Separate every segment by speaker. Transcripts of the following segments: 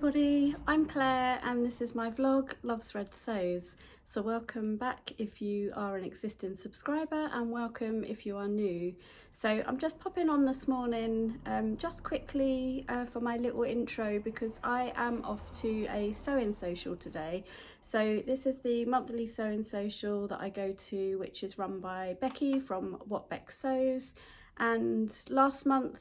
Speaker 1: everybody, I'm Claire and this is my vlog, Loves Red Sews. So welcome back if you are an existing subscriber and welcome if you are new. So I'm just popping on this morning just quickly for my little intro because I am off to a sewing social today. So this is the monthly sewing social that I go to, which is run by Becky from What Beck Sews. And last month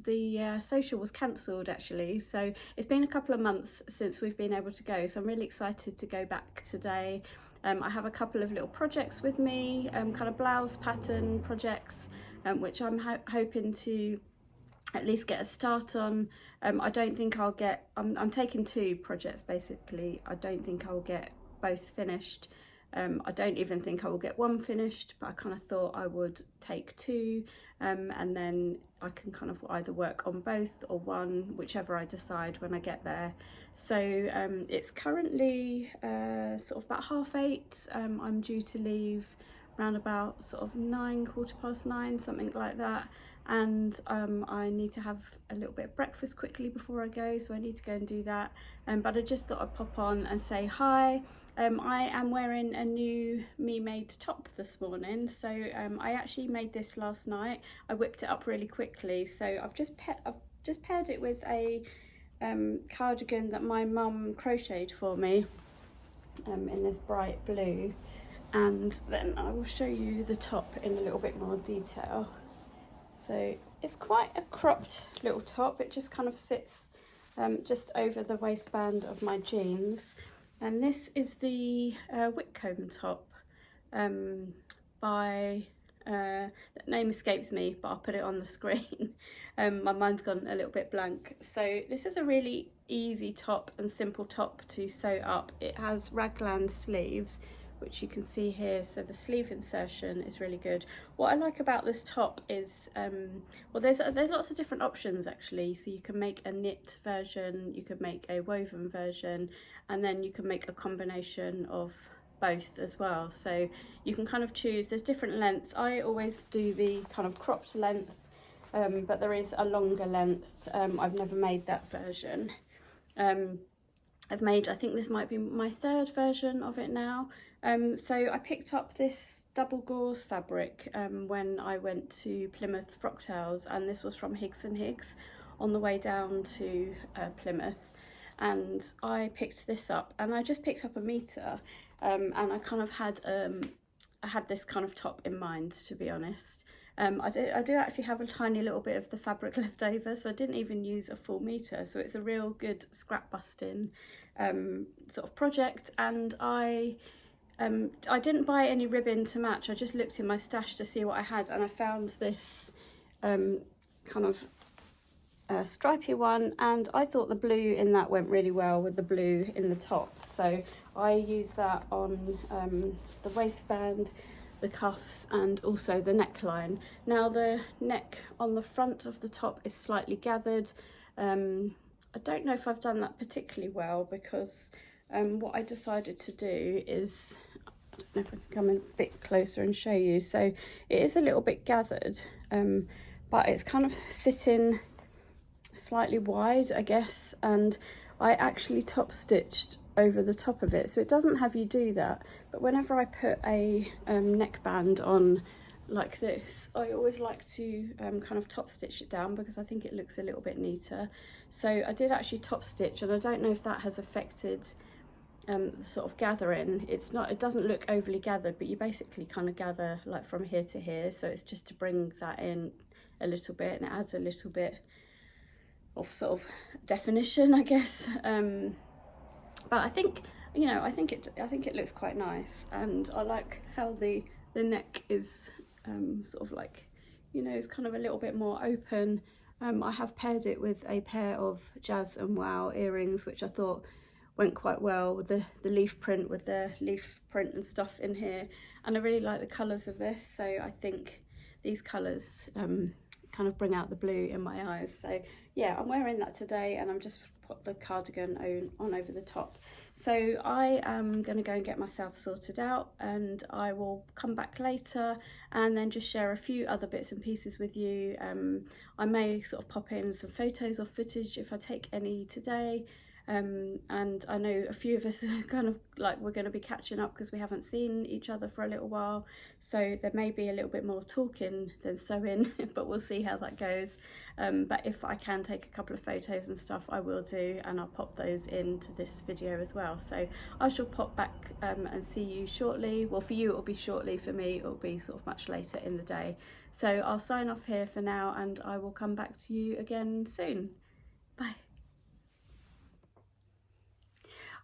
Speaker 1: the social was cancelled actually, so it's been a couple of months since we've been able to go, so I'm really excited to go back today. I have a couple of little projects with me, kind of blouse pattern projects, which I'm hoping to at least get a start on. I don't think I'll get, I'm taking two projects basically. I don't think I'll get both finished. I don't even think I will get one finished, but I kind of thought I would take two, and then I can kind of either work on both or one, whichever I decide when I get there. So it's currently sort of about 8:30. I'm due to leave around about sort of 9, 9:15, something like that. And I need to have a little bit of breakfast quickly before I go, so I need to go and do that. But I just thought I'd pop on and say hi. I am wearing a new me-made top this morning, so I actually made this last night. I whipped it up really quickly, so I've just paired it with a cardigan that my mum crocheted for me in this bright blue, and then I will show you the top in a little bit more detail. So it's quite a cropped little top. It just kind of sits just over the waistband of my jeans. And this is the Whitcomb top by, the name escapes me, but I'll put it on the screen. My mind's gone a little bit blank. So this is a really easy top and simple top to sew up. It has raglan sleeves, which you can see here, so the sleeve insertion is really good. What I like about this top is, well, there's lots of different options actually. So you can make a knit version, you could make a woven version, and then you can make a combination of both as well. So you can kind of choose, there's different lengths. I always do the kind of cropped length, but there is a longer length. I've never made that version. I've made, I think this might be my third version of it now. So I picked up this double gauze fabric when I went to Plymouth Frocktails, and this was from Higgs and Higgs on the way down to Plymouth. And I picked this up, and I just picked up a metre, and I kind of had I had this kind of top in mind, to be honest. I do actually have a tiny little bit of the fabric left over, so I didn't even use a full metre, so it's a real good scrap busting sort of project. And I didn't buy any ribbon to match. I just looked in my stash to see what I had, and I found this kind of stripy one, and I thought the blue in that went really well with the blue in the top, so I used that on the waistband, the cuffs, and also the neckline. Now the neck on the front of the top is slightly gathered. I don't know if I've done that particularly well, because what I decided to do is, I don't know if I can come in a bit closer and show you, so it is a little bit gathered, but it's kind of sitting slightly wide, I guess, and I actually top stitched over the top of it, so it doesn't have you do that. But whenever I put a neckband on like this, I always like to kind of top stitch it down, because I think it looks a little bit neater. So I did actually top stitch, and I don't know if that has affected the sort of gathering. It doesn't look overly gathered, but you basically kind of gather like from here to here, so it's just to bring that in a little bit, and it adds a little bit of sort of definition, I guess. But I think, you know, I think it looks quite nice, and I like how the neck is sort of like, you know, it's kind of a little bit more open. I have paired it with a pair of Jazz and Wow earrings, which I thought went quite well with the leaf print, with the leaf print and stuff in here, and I really like the colours of this, so I think these colours kind of bring out the blue in my eyes. So yeah, I'm wearing that today, and I'm just put the cardigan on over the top. So I am going to go and get myself sorted out, and I will come back later and then just share a few other bits and pieces with you. I may sort of pop in some photos or footage if I take any today. And I know a few of us are kind of like, we're going to be catching up because we haven't seen each other for a little while, so there may be a little bit more talking than sewing, but we'll see how that goes. But if I can take a couple of photos and stuff, I will do, and I'll pop those into this video as well. So I shall pop back and see you shortly. Well, for you it'll be shortly, for me it'll be sort of much later in the day. So I'll sign off here for now, and I will come back to you again soon. Bye.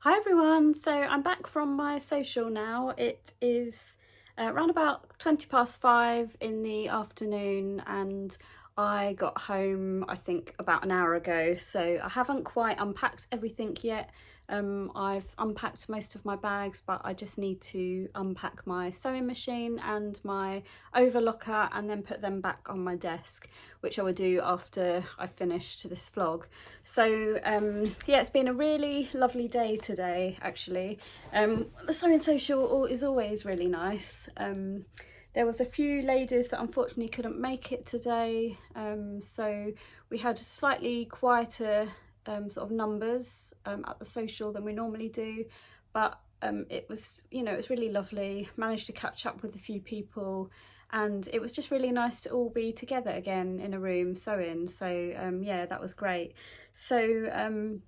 Speaker 1: Hi everyone, so I'm back from my social now. It is around about 5:20 in the afternoon, and I got home I think about an hour ago, so I haven't quite unpacked everything yet. I've unpacked most of my bags, but I just need to unpack my sewing machine and my overlocker and then put them back on my desk, which I will do after I finished this vlog. So yeah, it's been a really lovely day today actually. The sewing social is always really nice. There was a few ladies that unfortunately couldn't make it today, so we had slightly quieter sort of numbers at the social than we normally do, but it was, you know, it was really lovely. Managed to catch up with a few people, and it was just really nice to all be together again in a room sewing. So yeah, that was great. So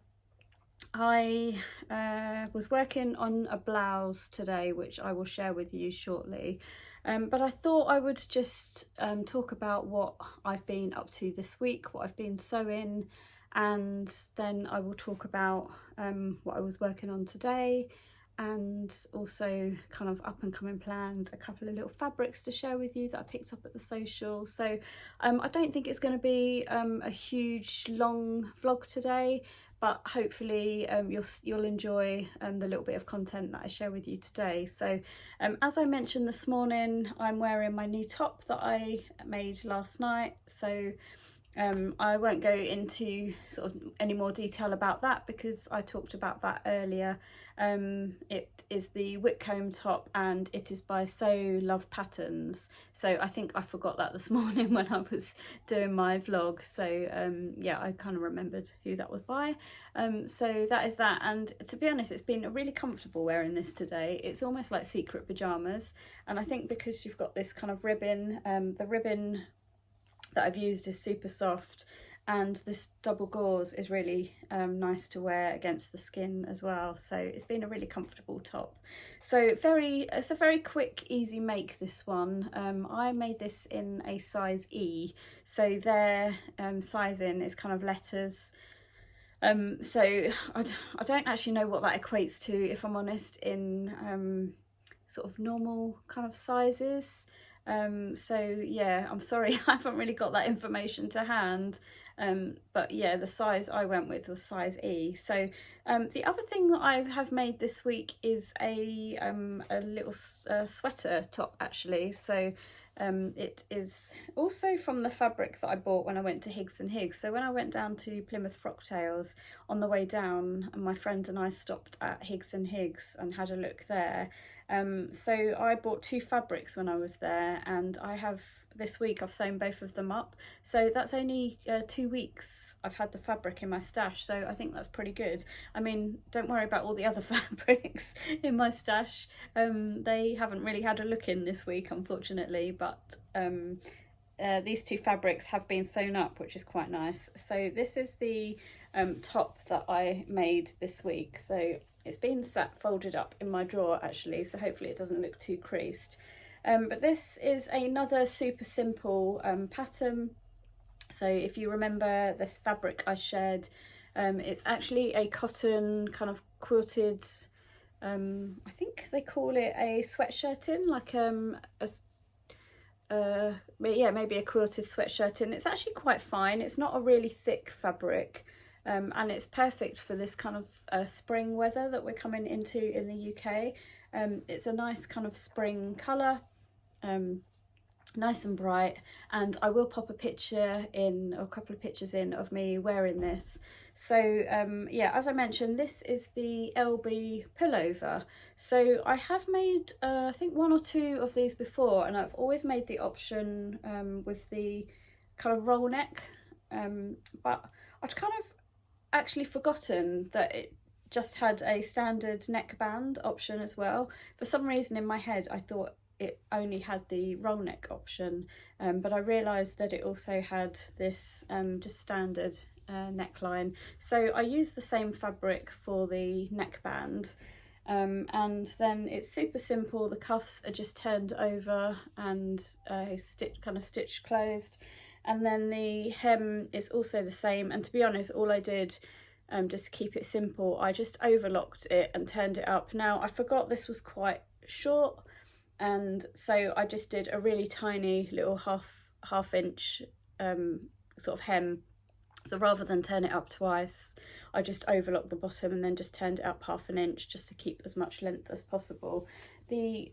Speaker 1: I was working on a blouse today, which I will share with you shortly. But I thought I would just talk about what I've been up to this week, what I've been sewing, and then I will talk about what I was working on today, and also kind of up and coming plans, a couple of little fabrics to share with you that I picked up at the social. So I don't think it's going to be a huge long vlog today, but hopefully you'll enjoy the little bit of content that I share with you today. So as I mentioned this morning, I'm wearing my new top that I made last night, so I won't go into sort of any more detail about that because I talked about that earlier. It is the Whitcomb top, and it is by Sew Love Patterns. So I think I forgot that this morning when I was doing my vlog. So yeah, I kind of remembered who that was by. So that is that, and to be honest, it's been really comfortable wearing this today. It's almost like secret pyjamas, and I think because you've got this kind of ribbon, the ribbon that I've used is super soft, and this double gauze is really nice to wear against the skin as well. So it's been a really comfortable top. So it's a very quick, easy make, this one. I made this in a size E, so their sizing is kind of letters. So I don't actually know what that equates to, if I'm honest, in sort of normal kind of sizes. So yeah, I'm sorry, I haven't really got that information to hand, but yeah, the size I went with was size E. So the other thing that I have made this week is a little sweater top actually. So it is also from the fabric that I bought when I went to Higgs and Higgs. So when I went down to Plymouth Frocktails, on the way down, my friend and I stopped at Higgs and Higgs and had a look there. So I bought two fabrics when I was there, and I have this week I've sewn both of them up. So that's only 2 weeks I've had the fabric in my stash, so I think that's pretty good. I mean, don't worry about all the other fabrics in my stash. They haven't really had a look in this week, unfortunately, but these two fabrics have been sewn up, which is quite nice. So this is the top that I made this week. So it's been sat folded up in my drawer actually, so hopefully it doesn't look too creased. But this is another super simple pattern. So if you remember this fabric I shared, it's actually a cotton kind of quilted, I think they call it a sweatshirting, like yeah, maybe a quilted sweatshirting. It's actually quite fine. It's not a really thick fabric. And it's perfect for this kind of spring weather that we're coming into in the UK. It's a nice kind of spring colour. nice and bright, and I will pop a picture in, or a couple of pictures in, of me wearing this. So yeah, as I mentioned, this is the LB pullover. So I have made I think 1 or 2 of these before, and I've always made the option with the kind of roll neck, but I'd kind of actually forgotten that it just had a standard neckband option as well. For some reason in my head I thought it only had the roll neck option, but I realised that it also had this just standard neckline. So I used the same fabric for the neckband, and then it's super simple. The cuffs are just turned over and stitched closed, and then the hem is also the same. And to be honest, all I did, just to keep it simple, I just overlocked it and turned it up. Now I forgot this was quite short, and so I just did a really tiny little half inch sort of hem. So rather than turn it up twice, I just overlocked the bottom and then just turned it up 1/2 inch just to keep as much length as possible. The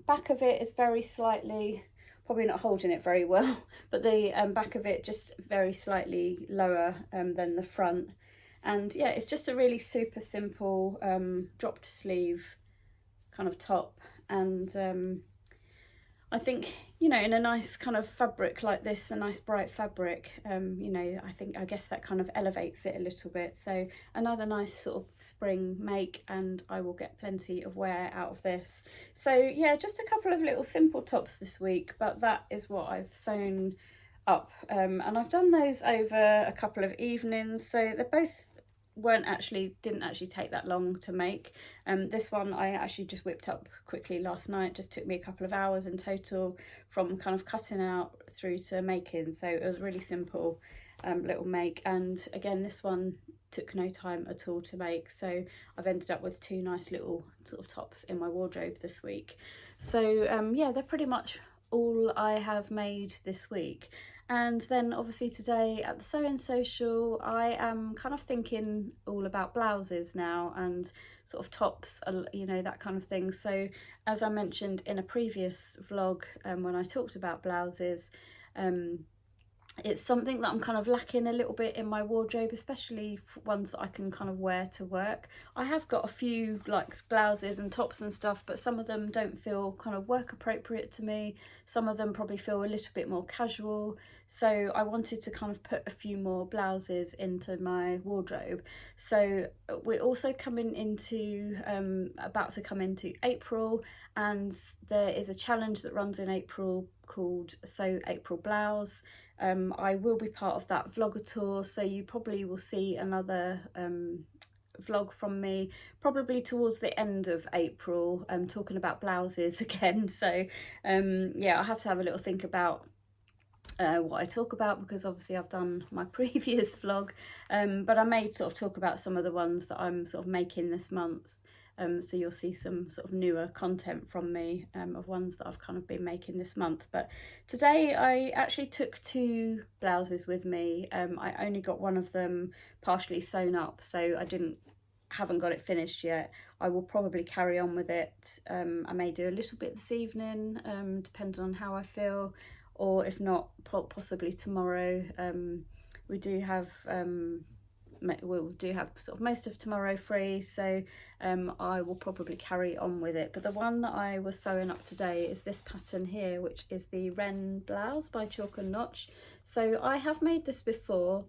Speaker 1: back of it is very slightly, probably not holding it very well, but the back of it just very slightly lower than the front. And yeah, it's just a really super simple dropped sleeve kind of top. And I think, you know, in a nice kind of fabric like this, a nice bright fabric, you know, I guess that kind of elevates it a little bit. So another nice sort of spring make, and I will get plenty of wear out of this. So yeah, just a couple of little simple tops this week, but that is what I've sewn up. And I've done those over a couple of evenings, so they're both didn't actually take that long to make. This one I actually just whipped up quickly last night. Just took me a couple of hours in total from kind of cutting out through to making, so it was really simple little make. And again, this one took no time at all to make, so I've ended up with 2 nice little sort of tops in my wardrobe this week. So yeah, they're pretty much all I have made this week. And then obviously today at the sewing social, I am kind of thinking all about blouses now and sort of tops, you know, that kind of thing. So as I mentioned in a previous vlog, when I talked about blouses, it's something that I'm kind of lacking a little bit in my wardrobe, especially ones that I can kind of wear to work. I have got a few like blouses and tops and stuff, but some of them don't feel kind of work appropriate to me. Some of them probably feel a little bit more casual. So I wanted to kind of put a few more blouses into my wardrobe. So we're also coming into, about to come into April, and there is a challenge that runs in April called Sew April Blouse. I will be part of that vlogger tour, so you probably will see another vlog from me probably towards the end of April, talking about blouses again. So yeah, I'll have to have a little think about what I talk about, because obviously I've done my previous vlog, but I may sort of talk about some of the ones that I'm sort of making this month. So you'll see some sort of newer content from me of ones that I've kind of been making this month. But today I actually took 2 blouses with me. I only got one of them partially sewn up, so I haven't got it finished yet. I will probably carry on with it. I may do a little bit this evening, depending on how I feel, or if not, possibly tomorrow. We do have we'll do have sort of most of tomorrow free, so I will probably carry on with it. But the one that I was sewing up today is this pattern here, which is the Wren Blouse by Chalk and Notch. So I have made this before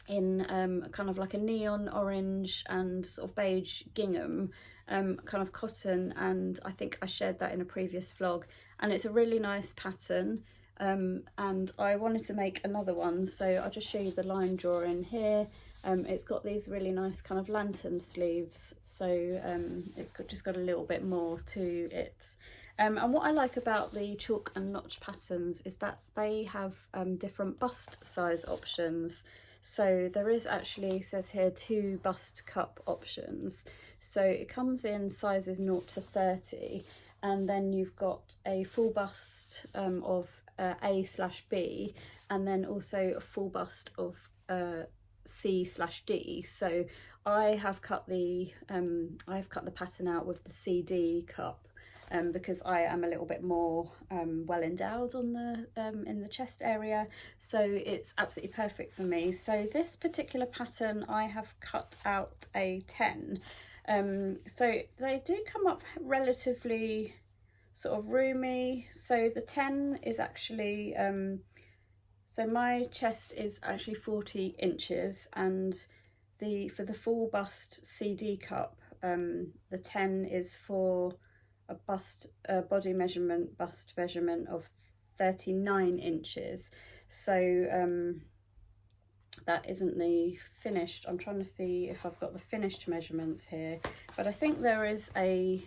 Speaker 1: in kind of like a neon orange and sort of beige gingham kind of cotton, and I think I shared that in a previous vlog, and it's a really nice pattern. And I wanted to make another one, so I'll just show you the line drawing here. It's got these really nice kind of lantern sleeves, so it's just got a little bit more to it. And what I like about the Chalk and Notch patterns is that they have different bust size options. So there is actually, says here, 2 bust cup options. So it comes in sizes 0 to 30, and then you've got a full bust of A/B, and then also a full bust of C/D. So I have cut the pattern out with the CD cup, because I am a little bit more well endowed on the in the chest area, so it's absolutely perfect for me. So this particular pattern I have cut out a 10, so they do come up relatively sort of roomy. So the 10 is actually so my chest is actually 40 inches, and for the full bust CD cup, the 10 is for a bust bust measurement of 39 inches. So that isn't the finished. I'm trying to see if I've got the finished measurements here, but I think there is a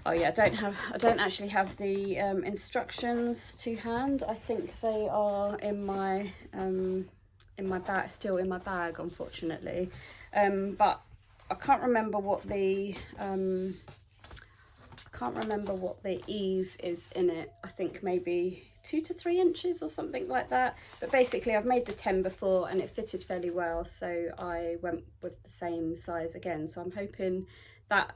Speaker 1: oh yeah, I don't actually have the instructions to hand. I think they are in my bag, still in my bag, unfortunately. But I can't remember what the ease is in it. I think maybe 2 to 3 inches or something like that. But basically I've made the 10 before and it fitted fairly well, so I went with the same size again. So I'm hoping that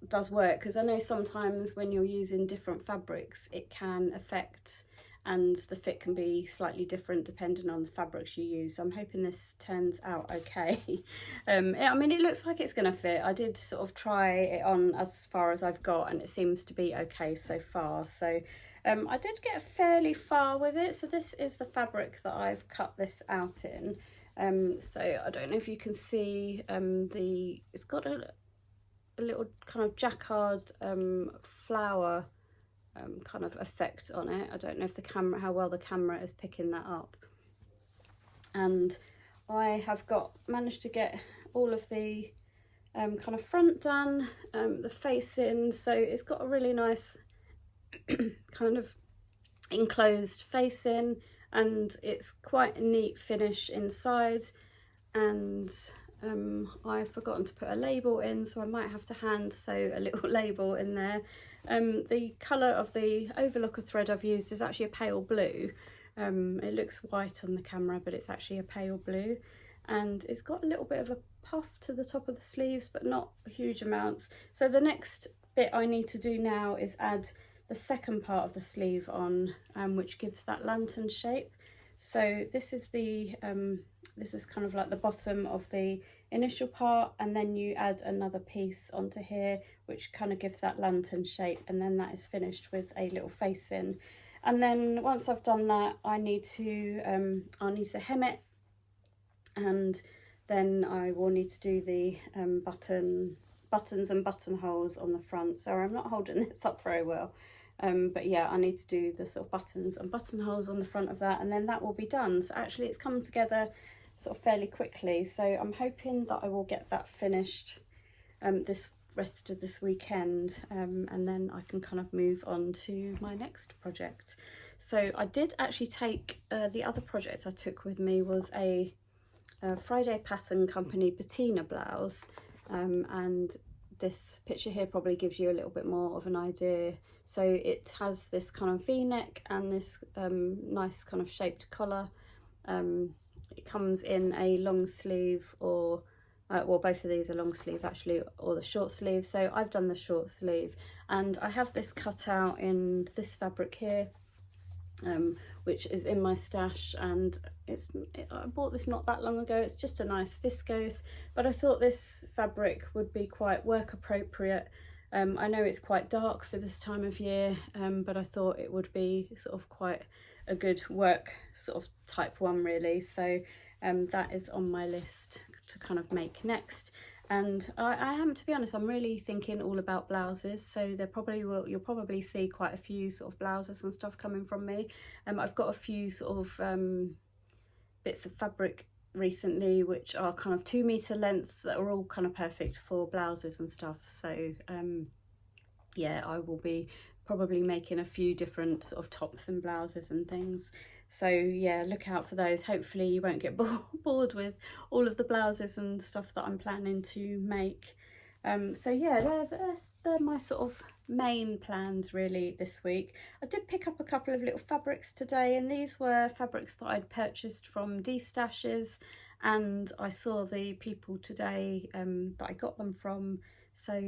Speaker 1: does work, because I know sometimes when you're using different fabrics it can affect, and the fit can be slightly different depending on the fabrics you use. So I'm hoping this turns out okay. I mean, it looks like it's going to fit. I did sort of try it on as far as I've got, and it seems to be okay so far. So I did get fairly far with it. So this is the fabric that I've cut this out in. So I don't know if you can see it's got a little kind of jacquard flower kind of effect on it. I don't know if how well the camera is picking that up. And I have managed to get all of the kind of front done, the facing, so it's got a really nice kind of enclosed facing, and it's quite a neat finish inside. And I've forgotten to put a label in, so I might have to hand sew a little label in there. The colour of the overlocker thread I've used is actually a pale blue. It looks white on the camera, but it's actually a pale blue, and it's got a little bit of a puff to the top of the sleeves, but not huge amounts. So the next bit I need to do now is add the second part of the sleeve on, which gives that lantern shape. So this is this is kind of like the bottom of the initial part, and then you add another piece onto here which kind of gives that lantern shape, and then that is finished with a little facing. And then once I've done that, I need to hem it, and then I will need to do the buttons and buttonholes on the front. Sorry, I'm not holding this up very well. But yeah, I need to do the sort of buttons and buttonholes on the front of that, and then that will be done. So actually it's come together sort of fairly quickly, so I'm hoping that I will get that finished this rest of this weekend, and then I can kind of move on to my next project. So I did actually take the other project I took with me was a Friday Pattern Company patina blouse, and this picture here probably gives you a little bit more of an idea. So it has this kind of v-neck and this nice kind of shaped collar. It comes in a long sleeve, or well, both of these are long sleeve actually, or the short sleeve. So I've done the short sleeve, and I have this cut out in this fabric here, which is in my stash, and I bought this not that long ago. It's just a nice viscose, but I thought this fabric would be quite work appropriate. I know it's quite dark for this time of year, but I thought it would be sort of quite a good work sort of type one really. So that is on my list to kind of make next. And I am, to be honest, I'm really thinking all about blouses, so you'll probably see quite a few sort of blouses and stuff coming from me. I've got a few sort of bits of fabric recently which are kind of 2 meter lengths that are all kind of perfect for blouses and stuff. So yeah, I will be probably making a few different sort of tops and blouses and things. So yeah, look out for those. Hopefully you won't get bored with all of the blouses and stuff that I'm planning to make. So yeah, they're my sort of main plans really this week. I did pick up a couple of little fabrics today, and these were fabrics that I'd purchased from D-Stashes, and I saw the people today that I got them from So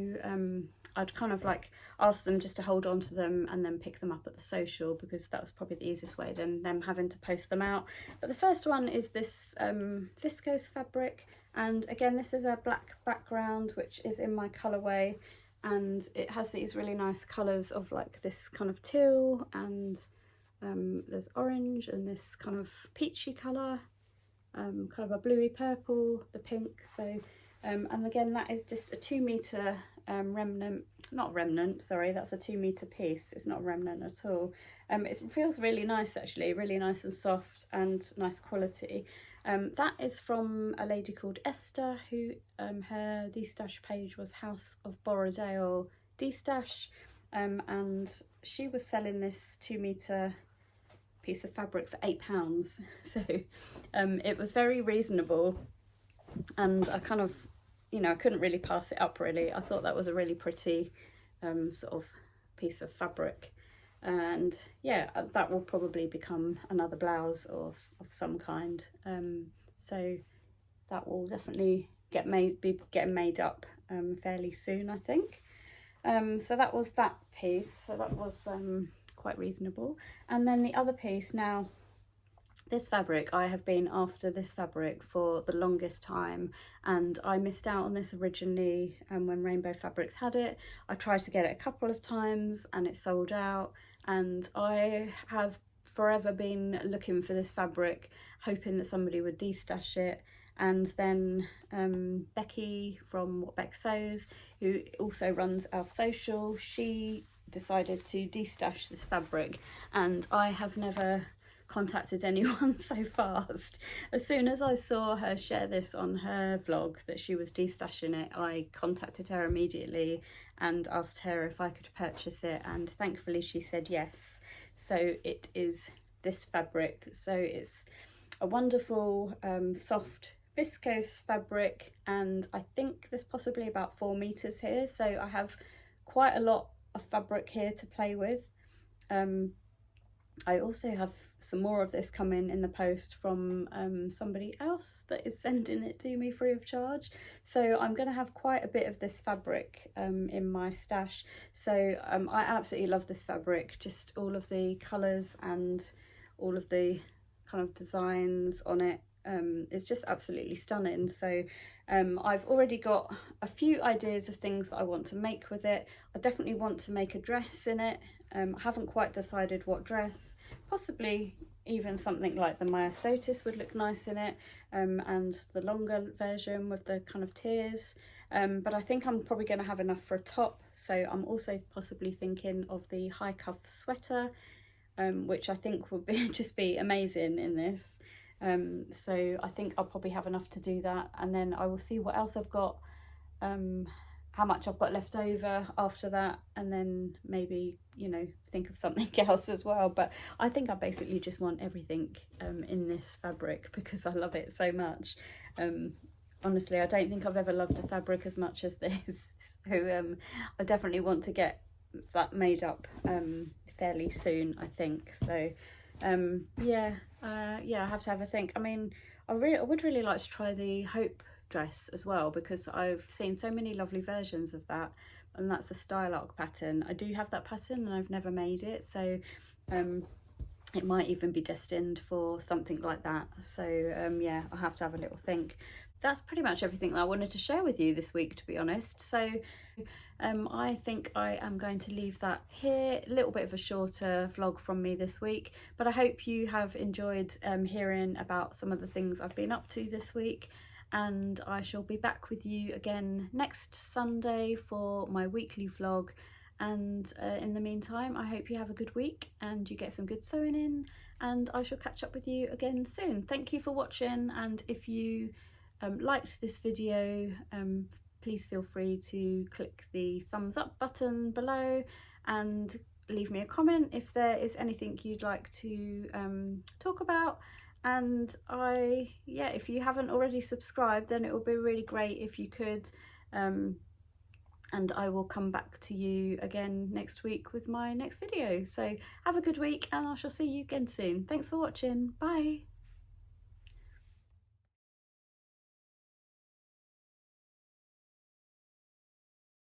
Speaker 1: I'd kind of like ask them just to hold on to them and then pick them up at the social, because that was probably the easiest way than them having to post them out. But the first one is this viscose fabric, and again this is a black background which is in my colourway, and it has these really nice colours of like this kind of teal, and there's orange and this kind of peachy colour, kind of a bluey purple, the pink. So and again that is just a 2 metre remnant, sorry, that's a 2 metre piece, it's not a remnant at all. It feels really nice actually, really nice and soft and nice quality. That is from a lady called Esther, who her D-stash page was House of Borrowdale D-stash, and she was selling this 2 metre piece of fabric for £8. So it was very reasonable, and I kind of, you know, I couldn't really pass it up really. I thought that was a really pretty sort of piece of fabric, and yeah, that will probably become another blouse or of some kind. So that will definitely be getting made up fairly soon, I think. So that was that piece, so that was quite reasonable. And then the other piece, now this fabric, I have been after this fabric for the longest time, and I missed out on this originally when Rainbow Fabrics had it. I tried to get it a couple of times and it sold out, and I have forever been looking for this fabric, hoping that somebody would de-stash it. And then Becky from What Beck Sews, who also runs our social, she decided to de-stash this fabric, and I have never contacted anyone so fast. As soon as I saw her share this on her vlog that she was de-stashing it, I contacted her immediately and asked her if I could purchase it, and thankfully she said yes. So it is this fabric. So it's a wonderful soft viscose fabric, and I think there's possibly about 4 meters here, so I have quite a lot of fabric here to play with. I also have some more of this coming in the post from somebody else that is sending it to me free of charge. So I'm going to have quite a bit of this fabric in my stash. So I absolutely love this fabric, just all of the colours and all of the kind of designs on it. It's just absolutely stunning. So I've already got a few ideas of things that I want to make with it. I definitely want to make a dress in it. I haven't quite decided what dress, possibly even something like the Maya Sotis would look nice in it, and the longer version with the kind of tiers. But I think I'm probably going to have enough for a top, so I'm also possibly thinking of the high cuff sweater, which I think would be just be amazing in this. So I think I'll probably have enough to do that, and then I will see what else I've got, how much I've got left over after that, and then maybe, you know, think of something else as well. But I think I basically just want everything in this fabric because I love it so much. Honestly, I don't think I've ever loved a fabric as much as this. So I definitely want to get that made up fairly soon, I think. So yeah, I have to have a think. I mean, I would really like to try the Hope dress as well, because I've seen so many lovely versions of that, and that's a style arc pattern. I do have that pattern and I've never made it, so it might even be destined for something like that. So yeah, I'll have to have a little think. That's pretty much everything that I wanted to share with you this week, to be honest. So I think I am going to leave that here. A little bit of a shorter vlog from me this week, but I hope you have enjoyed hearing about some of the things I've been up to this week, and I shall be back with you again next Sunday for my weekly vlog. And in the meantime, I hope you have a good week and you get some good sewing in, and I shall catch up with you again soon. Thank you for watching, and if you liked this video, please feel free to click the thumbs up button below and leave me a comment if there is anything you'd like to talk about. And if you haven't already subscribed, then it would be really great if you could, and I will come back to you again next week with my next video. So have a good week, and I shall see you again soon. Thanks for watching. Bye.